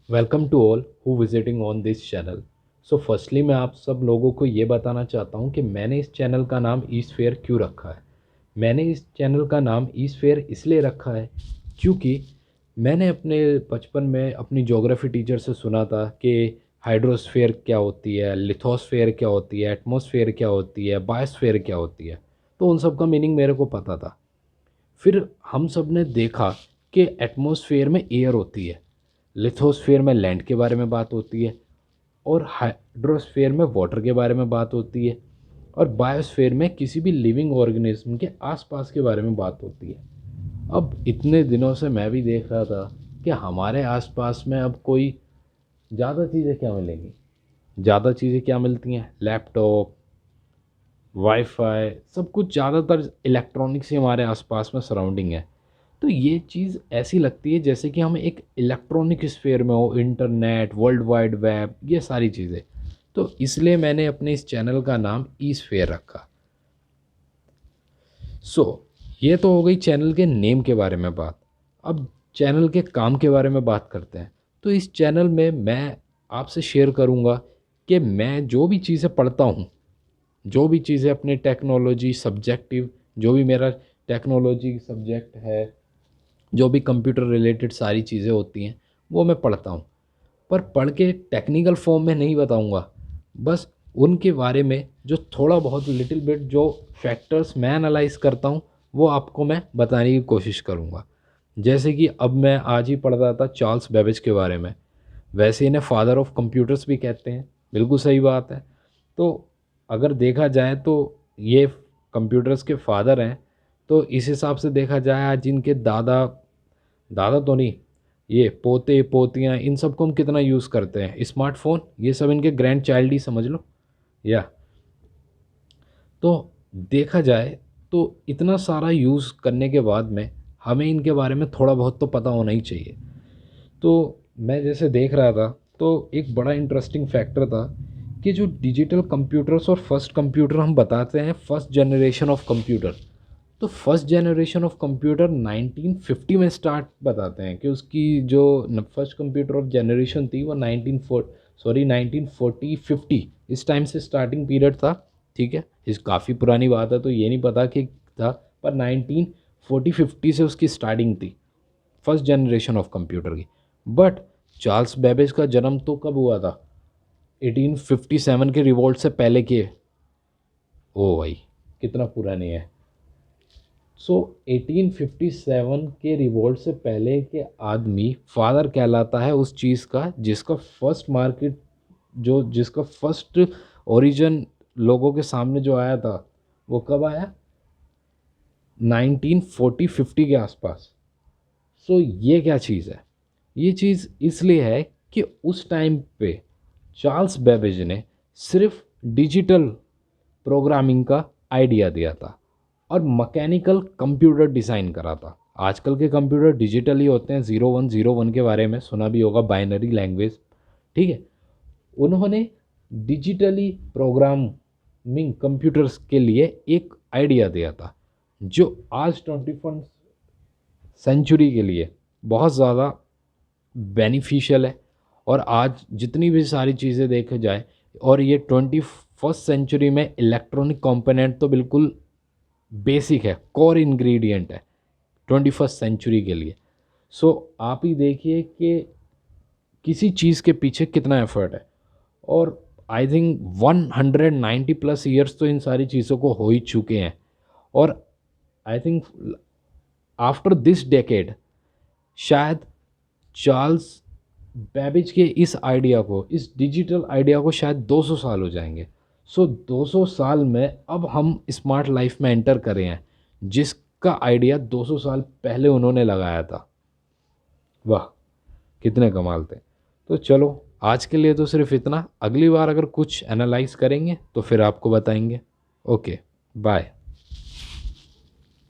Welcome to all who visiting on this channel. So firstly मैं आप सब लोगों को ये बताना चाहता हूँ कि मैंने इस चैनल का नाम ईस्फेयर क्यों रखा है। मैंने इस चैनल का नाम ईस्फेयर इसलिए रखा है क्योंकि मैंने अपने बचपन में अपनी ज्योग्राफी टीचर से सुना था कि हाइड्रोस्फेयर क्या होती है, लिथोस्फेयर क्या होती है, एटमॉस्फेयर क्या होती है, बायोस्फेयर क्या होती है। तो उन सब का मीनिंग मेरे को पता था। फिर हम सब ने देखा कि एटमॉस्फेयर में एयर होती है, लिथोस्फेयर में लैंड के बारे में बात होती है, और हाइड्रोस्फेयर में वाटर के बारे में बात होती है, और बायोस्फेयर में किसी भी लिविंग ऑर्गेनिज्म के आसपास के बारे में बात होती है। अब इतने दिनों से मैं भी देख रहा था कि हमारे आसपास में अब कोई ज़्यादा चीज़ें क्या मिलेंगी। ज़्यादा चीज़ें क्या मिलती हैं? लैपटॉप, वाईफाई, सब कुछ ज़्यादातर इलेक्ट्रॉनिक्स ही हमारे आसपास में सराउंडिंग है। तो ये चीज़ ऐसी लगती है जैसे कि हम एक इलेक्ट्रॉनिक स्फीयर में हो, इंटरनेट, वर्ल्ड वाइड वेब, ये सारी चीज़ें। तो इसलिए मैंने अपने इस चैनल का नाम ई स्फीयर रखा। सो ये तो हो गई चैनल के नेम के बारे में बात। अब चैनल के काम के बारे में बात करते हैं। तो इस चैनल में मैं आपसे शेयर करूँगा कि मैं जो भी चीज़ें पढ़ता हूँ, जो भी चीज़ें अपने टेक्नोलॉजी सब्जेक्टिव, जो भी मेरा टेक्नोलॉजी सब्जेक्ट है, जो भी कंप्यूटर रिलेटेड सारी चीज़ें होती हैं वो मैं पढ़ता हूँ। पर पढ़ के टेक्निकल फॉर्म में नहीं बताऊँगा। बस उनके बारे में जो थोड़ा बहुत लिटिल बिट जो फैक्टर्स मैं एनालाइज़ करता हूँ वो आपको मैं बताने की कोशिश करूँगा। जैसे कि अब मैं आज ही पढ़ रहा था चार्ल्स बेबेज के बारे में। वैसे इन्हें फादर ऑफ कंप्यूटर्स भी कहते हैं, बिल्कुल सही बात है। तो अगर देखा जाए तो ये कंप्यूटर्स के फादर हैं। तो इस हिसाब से देखा जाए आज इनके दादा, दादा तो नहीं, ये पोते पोतियाँ, इन सब को हम कितना यूज़ करते हैं, स्मार्टफोन, ये सब इनके ग्रैंड चाइल्ड ही समझ लो। या तो देखा जाए तो इतना सारा यूज़ करने के बाद में हमें इनके बारे में थोड़ा बहुत तो पता होना ही चाहिए। तो मैं जैसे देख रहा था तो एक बड़ा इंटरेस्टिंग फैक्टर था कि जो डिजिटल कंप्यूटर्स और फर्स्ट कंप्यूटर हम बताते हैं, फर्स्ट जनरेशन ऑफ कंप्यूटर। तो फर्स्ट जनरेशन ऑफ कंप्यूटर 1950 में स्टार्ट बताते हैं कि उसकी जो फर्स्ट कंप्यूटर ऑफ जनरेशन थी वो 1940 50 इस टाइम से स्टार्टिंग पीरियड था। ठीक है, इस काफ़ी पुरानी बात है तो ये नहीं पता कि था, पर 1940 50 से उसकी स्टार्टिंग थी फर्स्ट जनरेशन ऑफ कंप्यूटर की। बट चार्ल्स बेबेज का जन्म तो कब हुआ था? 1857 के रिवोल्ट से पहले के। ओ भाई, कितना पुरानी है। सो 1857 के रिवोल्ट से पहले के आदमी फादर कहलाता है उस चीज़ का जिसका फर्स्ट मार्केट, जो जिसका फर्स्ट ओरिजिन लोगों के सामने जो आया था वो कब आया? 1940 50 के आसपास। सो ये क्या चीज़ है? ये चीज़ इसलिए है कि उस टाइम पे चार्ल्स बेबेज ने सिर्फ डिजिटल प्रोग्रामिंग का आइडिया दिया था और मैकेनिकल कंप्यूटर डिज़ाइन करा था। आजकल के कंप्यूटर डिजिटल ही होते हैं, 0101 के बारे में सुना भी होगा, बाइनरी लैंग्वेज। ठीक है, उन्होंने डिजिटली प्रोग्रामिंग कंप्यूटर्स के लिए एक आइडिया दिया था जो आज 21st सेंचुरी के लिए बहुत ज़्यादा बेनिफिशियल है। और आज जितनी भी सारी चीज़ें देखा जाए, और ये 21st सेंचुरी में इलेक्ट्रॉनिक कंपोनेंट तो बिल्कुल बेसिक है, कोर इंग्रेडिएंट है 21st सेंचुरी के लिए। सो आप ही देखिए कि किसी चीज़ के पीछे कितना एफर्ट है। और आई थिंक 190 प्लस ईयर्स तो इन सारी चीज़ों को हो ही चुके हैं। और I think after this decade शायद चार्ल्स बेबेज के इस आइडिया को, इस डिजिटल आइडिया को शायद 200 साल हो जाएंगे। सो 200 साल में अब हम स्मार्ट लाइफ में एंटर करे हैं जिसका आइडिया 200 साल पहले उन्होंने लगाया था। वाह, कितने कमाल थे। तो चलो, आज के लिए तो सिर्फ इतना। अगली बार अगर कुछ एनालाइज करेंगे तो फिर आपको बताएंगे। Okay, bye.